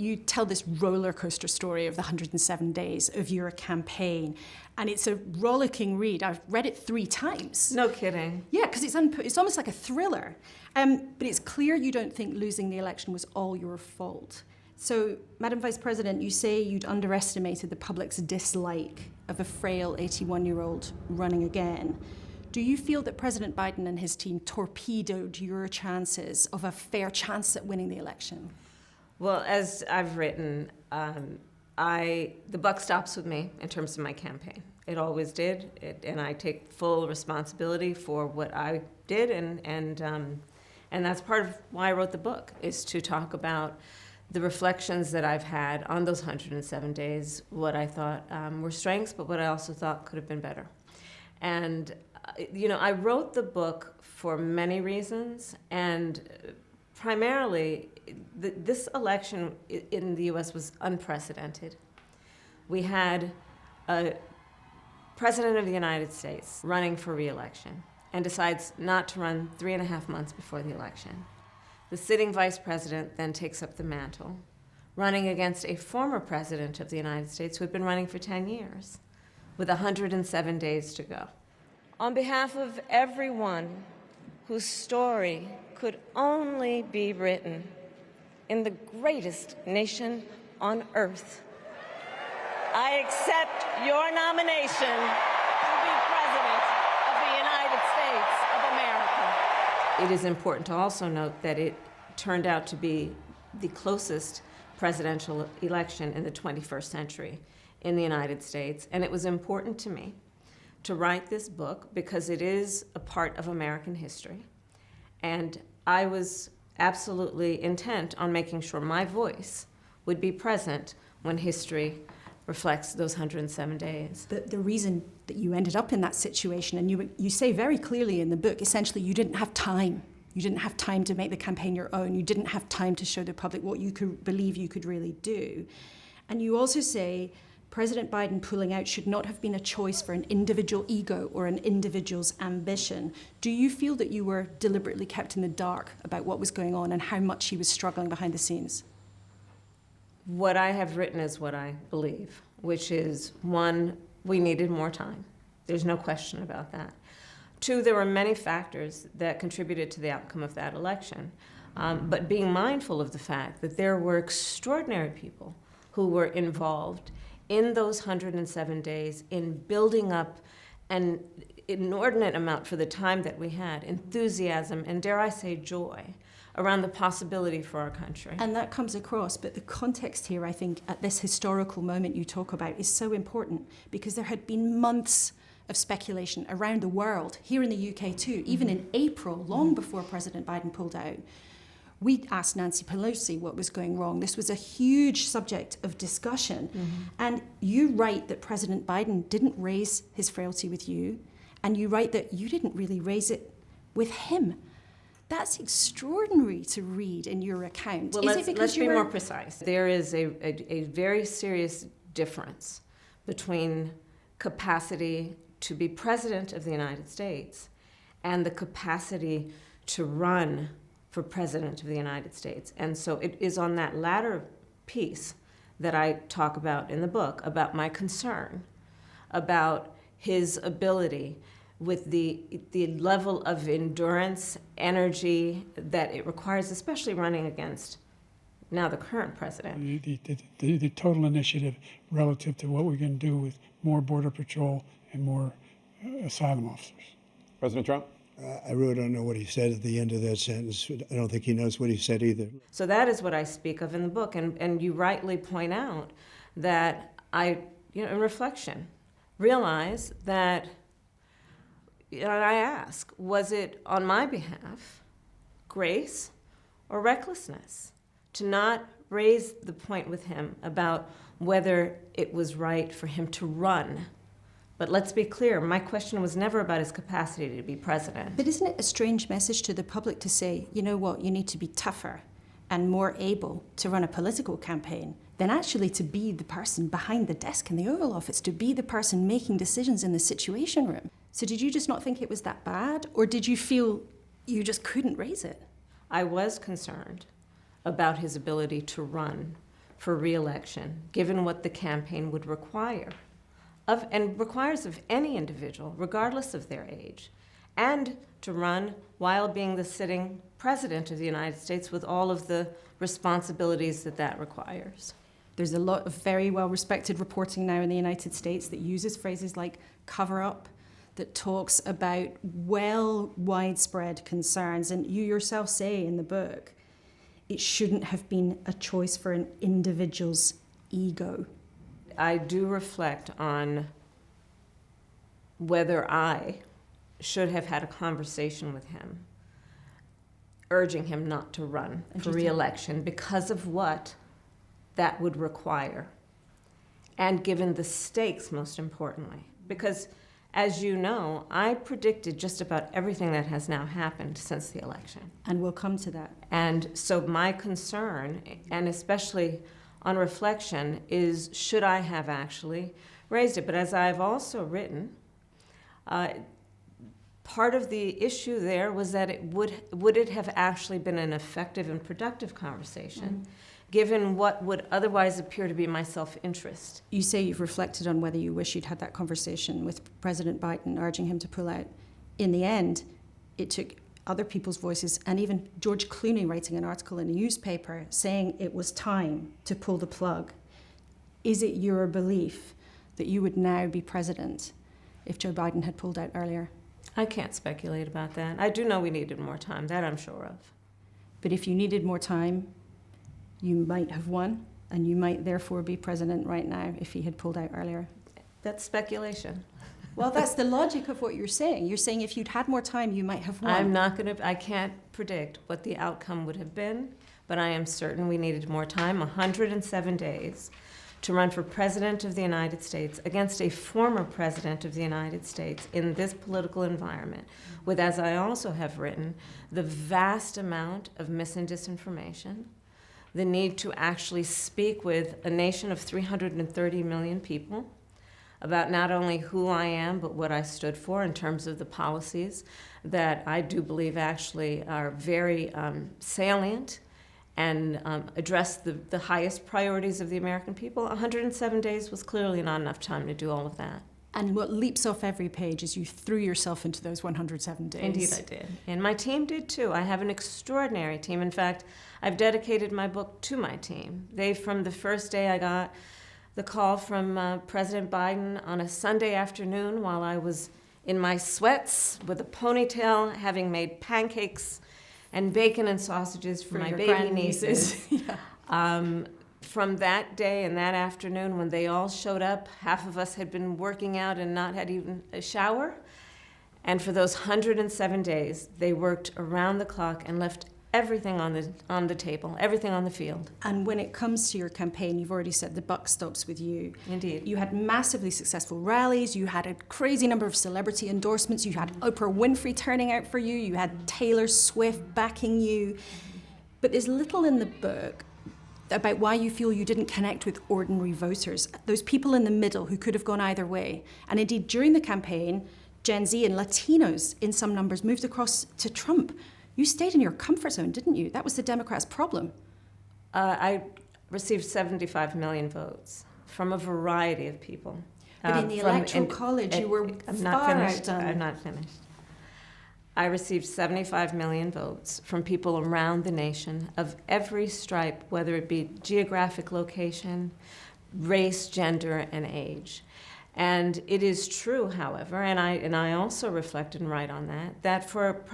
you tell this roller coaster story of the 107 days of your campaign, and it's a rollicking read. I've read it 3 times. No kidding. Yeah, because it's almost like a thriller. But it's clear you don't think losing the election was all your fault. So, Madam Vice President, you say you'd underestimated the public's dislike of a frail 81-year-old running again. Do you feel that President Biden and his team torpedoed your chances of a fair chance at winning the election? Well, as I've written, the buck stops with me in terms of my campaign. It always did, and I take full responsibility for what I did, and that's part of why I wrote the book, is to talk about the reflections that I've had on those 107 days, what I thought were strengths, but what I also thought could have been better. And I wrote the book for many reasons, and primarily, this election in the US was unprecedented. We had a President of the United States running for re-election and decides not to run 3.5 months before the election. The sitting vice president then takes up the mantle, running against a former president of the United States who had been running for 10 years, with 107 days to go. On behalf of everyone whose story could only be written in the greatest nation on earth, I accept your nomination to be President of the United States of America. It is important to also note that it turned out to be the closest presidential election in the 21st century in the United States, and it was important to me to write this book because it is a part of American history. And I was absolutely intent on making sure my voice would be present when history reflects those 107 days. The reason that you ended up in that situation, and you say very clearly in the book, essentially you didn't have time. You didn't have time to make the campaign your own. You didn't have time to show the public what you could believe you could really do. And you also say, President Biden pulling out should not have been a choice for an individual ego or an individual's ambition. Do you feel that you were deliberately kept in the dark about what was going on and how much he was struggling behind the scenes? What I have written is what I believe, which is, 1, we needed more time. There's no question about that. 2, there were many factors that contributed to the outcome of that election. But being mindful of the fact that there were extraordinary people who were involved in those 107 days in building up an inordinate amount for the time that we had, enthusiasm and, dare I say, joy around the possibility for our country. And that comes across, but the context here, I think, at this historical moment you talk about is so important because there had been months of speculation around the world, here in the UK too, even in April, long before President Biden pulled out. We asked Nancy Pelosi what was going wrong. This was a huge subject of discussion. And you write that President Biden didn't raise his frailty with you, and you write that you didn't really raise it with him. That's extraordinary to read in your account. Well, let's be more precise. There is a very serious difference between capacity to be President of the United States and the capacity to run for President of the United States. And so it is on that latter piece that I talk about in the book, about my concern about his ability with the level of endurance, energy that it requires, especially running against now the current president. The total initiative relative to what we're going to do with more Border Patrol and more asylum officers. President Trump? I really don't know what he said at the end of that sentence. I don't think he knows what he said either. So that is what I speak of in the book, and you rightly point out that I, in reflection, realize that, and I ask, was it on my behalf grace or recklessness to not raise the point with him about whether it was right for him to run? But let's be clear, my question was never about his capacity to be president. But isn't it a strange message to the public to say, you know what, you need to be tougher and more able to run a political campaign than actually to be the person behind the desk in the Oval Office, to be the person making decisions in the Situation Room? So did you just not think it was that bad, or did you feel you just couldn't raise it? I was concerned about his ability to run for re-election, given what the campaign would require and requires of any individual, regardless of their age, and to run while being the sitting president of the United States with all of the responsibilities that that requires. There's a lot of very well-respected reporting now in the United States that uses phrases like cover-up, that talks about widespread concerns. And you yourself say in the book, it shouldn't have been a choice for an individual's ego. I do reflect on whether I should have had a conversation with him, urging him not to run for re-election because of what that would require, and given the stakes, most importantly. Because, as you know, I predicted just about everything that has now happened since the election. And we'll come to that. And so my concern, and especially on reflection, is should I have actually raised it? But as I've also written, part of the issue there was that it would it have actually been an effective and productive conversation, given what would otherwise appear to be my self-interest. You say you've reflected on whether you wish you'd had that conversation with President Biden, urging him to pull out. In the end, it took other people's voices, and even George Clooney writing an article in a newspaper saying it was time to pull the plug. Is it your belief that you would now be president if Joe Biden had pulled out earlier? I can't speculate about that. I do know we needed more time, that I'm sure of. But if you needed more time, you might have won, and you might therefore be president right now if he had pulled out earlier. That's speculation. Well, that's the logic of what you're saying. You're saying if you'd had more time, you might have won. I can't predict what the outcome would have been, but I am certain we needed more time, 107 days, to run for president of the United States against a former president of the United States in this political environment, with, as I also have written, the vast amount of mis and disinformation, the need to actually speak with a nation of 330 million people about not only who I am, but what I stood for in terms of the policies that I do believe actually are very salient and address the highest priorities of the American people. 107 days was clearly not enough time to do all of that. And what leaps off every page is you threw yourself into those 107 days. Indeed I did. And my team did too. I have an extraordinary team. In fact, I've dedicated my book to my team. From the first day I got the call from President Biden on a Sunday afternoon while I was in my sweats with a ponytail, having made pancakes and bacon and sausages for my baby nieces. Yeah. From that day and that afternoon when they all showed up, half of us had been working out and not had even a shower. And for those 107 days, they worked around the clock and left everything on the table, everything on the field. And when it comes to your campaign, you've already said the buck stops with you. Indeed. You had massively successful rallies, you had a crazy number of celebrity endorsements, you had Oprah Winfrey turning out for you, you had Taylor Swift backing you. But there's little in the book about why you feel you didn't connect with ordinary voters, those people in the middle who could have gone either way. And indeed, during the campaign, Gen Z and Latinos in some numbers moved across to Trump. You stayed in your comfort zone, didn't you? That was the Democrats' problem. I received 75 million votes from a variety of people. But in the Electoral College, you were far outdone. I'm not finished. I received 75 million votes from people around the nation of every stripe, whether it be geographic location, race, gender, and age. And it is true, however, and I also reflect and write on that for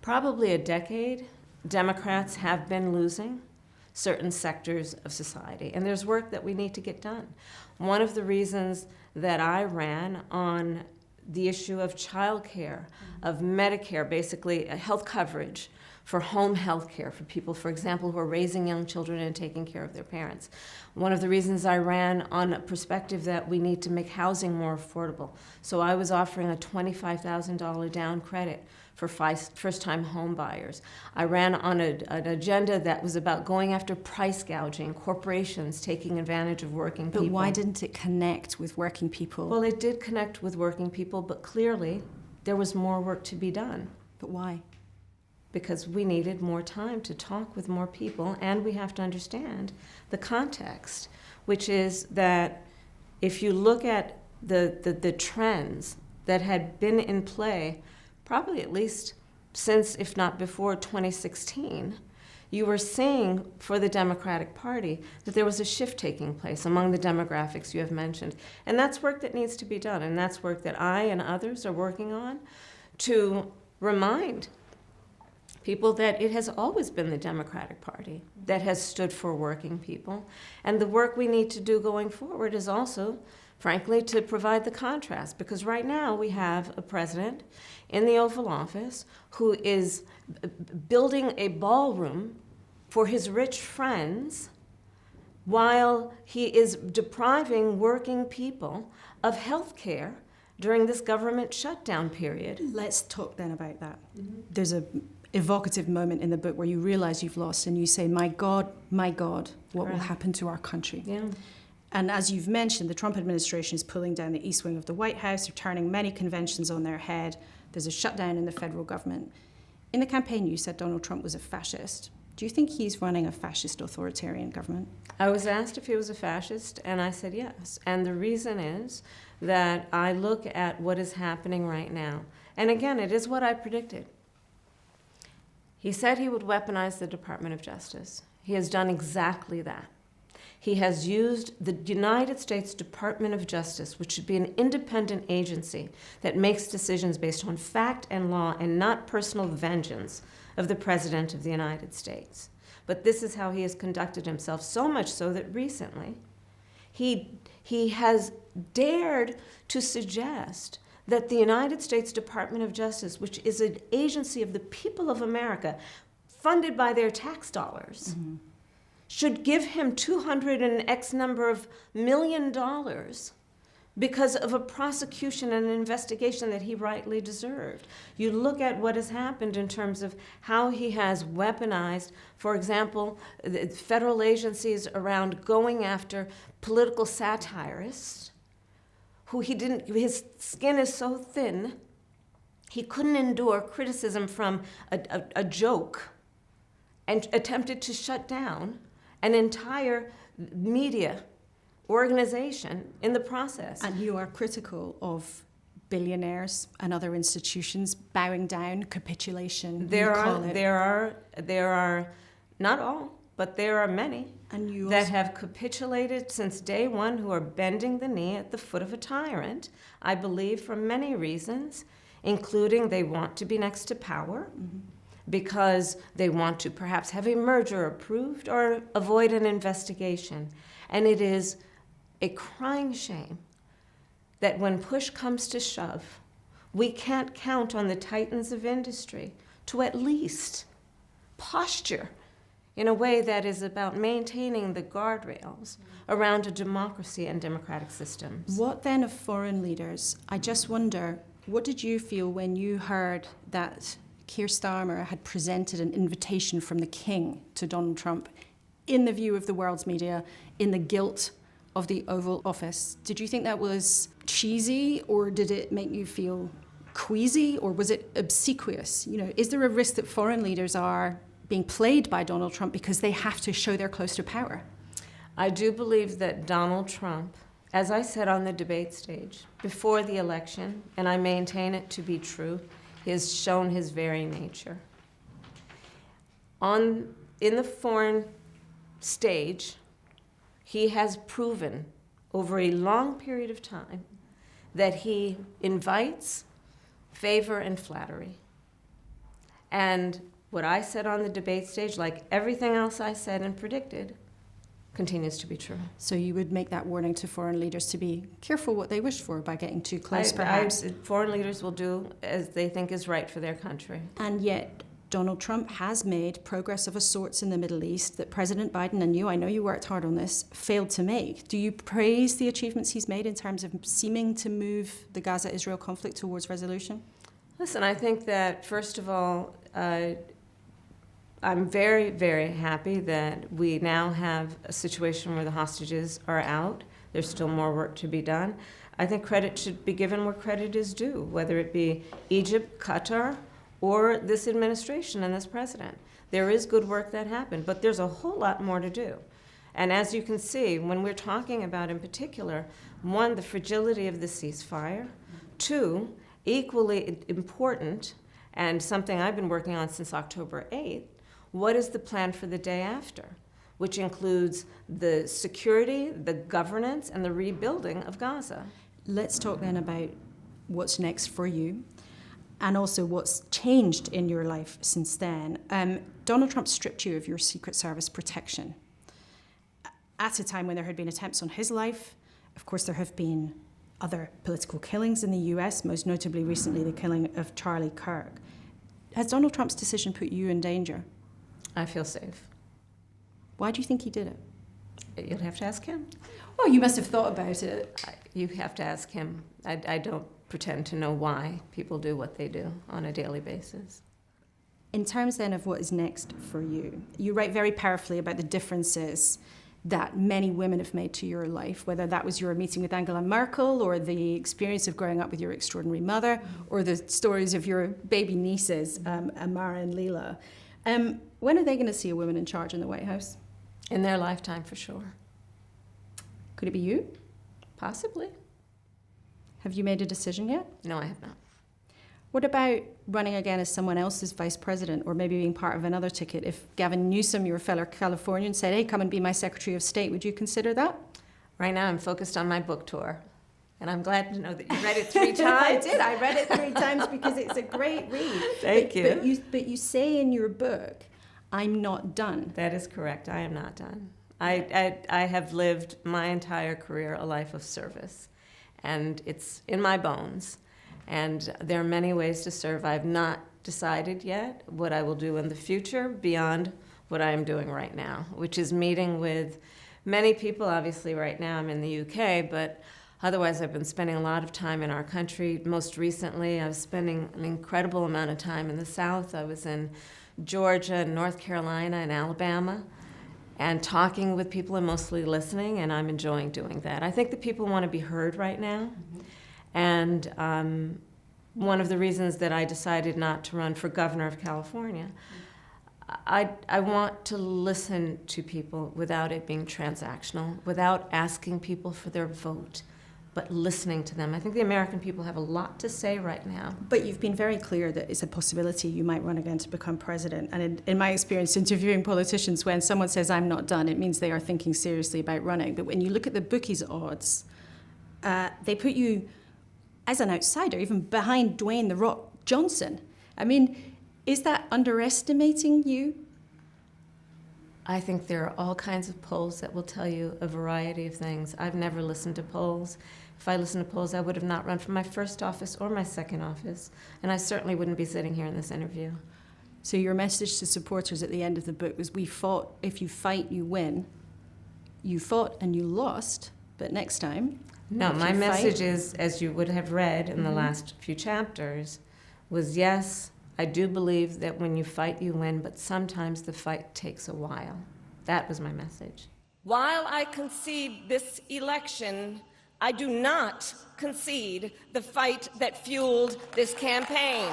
probably a decade, Democrats have been losing certain sectors of society. And there's work that we need to get done. One of the reasons that I ran on the issue of child care, of Medicare, basically health coverage for home health care for people, for example, who are raising young children and taking care of their parents. One of the reasons I ran on a perspective that we need to make housing more affordable. So I was offering a $25,000 down credit for first-time home buyers. I ran on an agenda that was about going after price gouging, corporations taking advantage of working people. But why didn't it connect with working people? Well, it did connect with working people, but clearly there was more work to be done. But why? because we needed more time to talk with more people, and we have to understand the context, which is that if you look at the trends that had been in play, probably at least since, if not before 2016, you were seeing for the Democratic Party that there was a shift taking place among the demographics you have mentioned. And that's work that needs to be done, and that's work that I and others are working on to remind people that it has always been the Democratic Party that has stood for working people. And the work we need to do going forward is also, frankly, to provide the contrast, because right now we have a president in the Oval Office who is building a ballroom for his rich friends while he is depriving working people of health care during this government shutdown period. Let's talk then about that. There's a evocative moment in the book where you realize you've lost and you say, my God, what will happen to our country? Yeah. And as you've mentioned, the Trump administration is pulling down the East Wing of the White House. They're turning many conventions on their head. There's a shutdown in the federal government. In the campaign, you said Donald Trump was a fascist. Do you think he's running a fascist authoritarian government? I was asked if he was a fascist, and I said yes. And the reason is that I look at what is happening right now. And again, it is what I predicted. He said he would weaponize the Department of Justice. He has done exactly that. He has used the United States Department of Justice, which should be an independent agency that makes decisions based on fact and law and not personal vengeance of the President of the United States. But this is how he has conducted himself, so much so that recently he has dared to suggest that the United States Department of Justice, which is an agency of the people of America, funded by their tax dollars, should give him 200 and X number of $1 million because of a prosecution and an investigation that he rightly deserved. You look at what has happened in terms of how he has weaponized, for example, the federal agencies around going after political satirists, who his skin is so thin, he couldn't endure criticism from a joke and attempted to shut down an entire media organization in the process. And you are critical of billionaires and other institutions bowing down, capitulation. There are not all, but there are many and you that also have capitulated since day one, who are bending the knee at the foot of a tyrant, I believe, for many reasons, including they want to be next to power, because they want to perhaps have a merger approved or avoid an investigation. And it is a crying shame that when push comes to shove, we can't count on the titans of industry to at least posture in a way that is about maintaining the guardrails around a democracy and democratic systems. What then of foreign leaders? I just wonder, what did you feel when you heard that Keir Starmer had presented an invitation from the King to Donald Trump in the view of the world's media, in the guilt of the Oval Office? Did you think that was cheesy, or did it make you feel queasy, or was it obsequious? You know, is there a risk that foreign leaders are being played by Donald Trump because they have to show they're close to power? I do believe that Donald Trump, as I said on the debate stage before the election, and I maintain it to be true, he has shown his very nature. In the foreign stage, he has proven over a long period of time that he invites favor and flattery. And what I said on the debate stage, like everything else I said and predicted, continues to be true. So you would make that warning to foreign leaders to be careful what they wish for by getting too close, perhaps? Foreign leaders will do as they think is right for their country. And yet Donald Trump has made progress of a sorts in the Middle East that President Biden and you, I know you worked hard on this, failed to make. Do you praise the achievements he's made in terms of seeming to move the Gaza-Israel conflict towards resolution? Listen, I think that, first of all, I'm very, very happy that we now have a situation where the hostages are out. There's still more work to be done. I think credit should be given where credit is due, whether it be Egypt, Qatar, or this administration and this president. There is good work that happened, but there's a whole lot more to do. And as you can see, when we're talking about, in particular, one, the fragility of the ceasefire, two, equally important, and something I've been working on since October 8th, what is the plan for the day after, which includes the security, the governance, and the rebuilding of Gaza. Let's talk then about what's next for you and also what's changed in your life since then. Donald Trump stripped you of your Secret Service protection at a time when there had been attempts on his life. Of course, there have been other political killings in the US, most notably recently the killing of Charlie Kirk. Has Donald Trump's decision put you in danger? I feel safe. Why do you think he did it? You'll have to ask him. Well, you must have thought about it. You have to ask him. I don't pretend to know why people do what they do on a daily basis. In terms then of what is next for you, you write very powerfully about the differences that many women have made to your life, whether that was your meeting with Angela Merkel or the experience of growing up with your extraordinary mother or the stories of your baby nieces, Amara and Leela. When are they going to see a woman in charge in the White House? In their lifetime, for sure. Could it be you? Possibly. Have you made a decision yet? No, I have not. What about running again as someone else's vice president or maybe being part of another ticket? If Gavin Newsom, your fellow Californian, said, hey, come and be my Secretary of State, would you consider that? Right now I'm focused on my book tour. And I'm glad to know that you read it 3 times. I did. I read it 3 times because it's a great read. Thank you. But you say in your book, I'm not done. That is correct. I am not done. I have lived my entire career a life of service. And it's in my bones. And there are many ways to serve. I've not decided yet what I will do in the future beyond what I am doing right now, which is meeting with many people. Obviously, right now I'm in the UK, but otherwise I've been spending a lot of time in our country. Most recently, I was spending an incredible amount of time in the South. I was in Georgia, North Carolina, and Alabama, and talking with people and mostly listening, and I'm enjoying doing that. I think that people want to be heard right now. Mm-hmm. And one of the reasons that I decided not to run for governor of California, I want to listen to people without it being transactional, without asking people for their vote, but listening to them. I think the American people have a lot to say right now. But you've been very clear that it's a possibility you might run again to become president. And in my experience interviewing politicians, when someone says, I'm not done, it means they are thinking seriously about running. But when you look at the bookies' odds, they put you as an outsider, even behind Dwayne "The Rock" Johnson. I mean, is that underestimating you? I think there are all kinds of polls that will tell you a variety of things. I've never listened to polls. If I listened to polls, I would have not run for my first office or my second office, and I certainly wouldn't be sitting here in this interview. So your message to supporters at the end of the book was, we fought, if you fight, you win. You fought and you lost, but next time... No, my message is, as you would have read in the last few chapters, was yes, I do believe that when you fight, you win, but sometimes the fight takes a while. That was my message. While I concede this election, I do not concede the fight that fueled this campaign.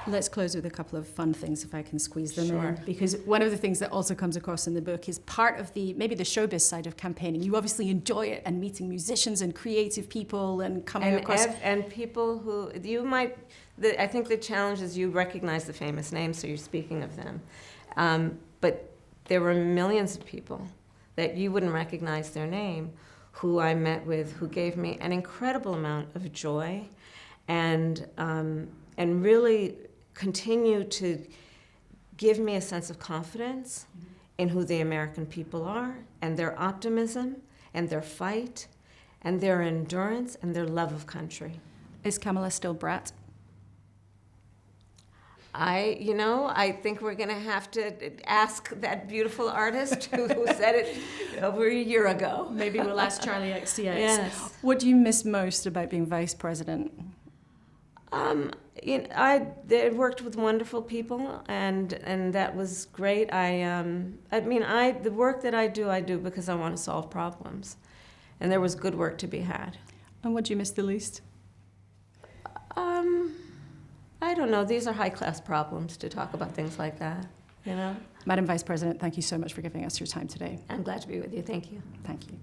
Let's close with a couple of fun things, if I can squeeze them Sure. in. Because one of the things that also comes across in the book is part of maybe the showbiz side of campaigning. You obviously enjoy it, and meeting musicians and creative people and coming across... And people who, you might, I think the challenge is you recognize the famous names, so you're speaking of them. But there were millions of people that you wouldn't recognize their name, who I met with, who gave me an incredible amount of joy and really continue to give me a sense of confidence in who the American people are, and their optimism, and their fight, and their endurance, and their love of country. Is Kamala still brat? I think we're going to have to ask that beautiful artist who said it over a year ago. Maybe we'll ask Charlie XCX. Yes. What do you miss most about being vice president? I worked with wonderful people, and that was great. The work that I do because I want to solve problems, and there was good work to be had. And what do you miss the least? I don't know. These are high-class problems to talk about things like that, you know? Madam Vice President, thank you so much for giving us your time today. I'm glad to be with you. Thank you. Thank you.